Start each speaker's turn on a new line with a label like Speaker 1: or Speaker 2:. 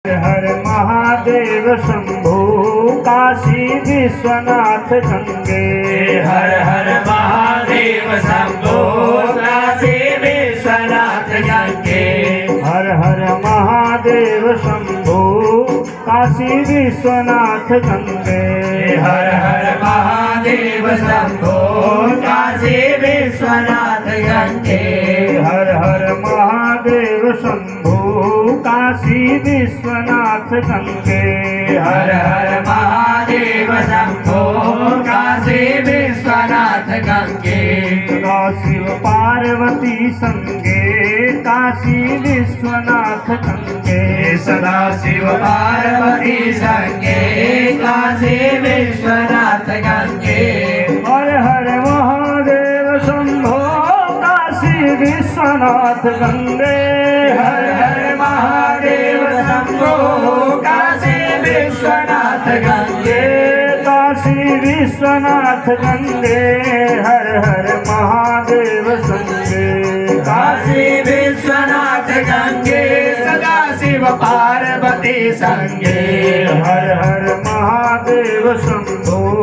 Speaker 1: हर महादेव शंभो काशी विश्वनाथ गंगे।
Speaker 2: हर हर महादेव शंभो काशी विश्वनाथ गंगे।
Speaker 1: हर हर महादेव शंभो काशी विश्वनाथ गंगे।
Speaker 2: हर हर महादेव शंभो काशी विश्वनाथ गंगे।
Speaker 1: हर हर महादेव शंभो काशी विश्वनाथ गंगे।
Speaker 2: हर हर महादेव शंभो काशी विश्वनाथ गंगे।
Speaker 1: सदा शिव पार्वती संगे काशी विश्वनाथ गंगे।
Speaker 2: सदा शिव पार्वती संगे काशी विश्वनाथ गंगे।
Speaker 1: हर हर महादेव शंभो काशी विश्वनाथ गंगे।
Speaker 2: हर हर महादेव शंभो काशी विश्वनाथ गंगे।
Speaker 1: काशी विश्वनाथ गंगे। हर हर महादेव संगे
Speaker 2: काशी विश्वनाथ गंगे। सदा शिव पार्वती संगे।
Speaker 1: हर हर महादेव शंभो।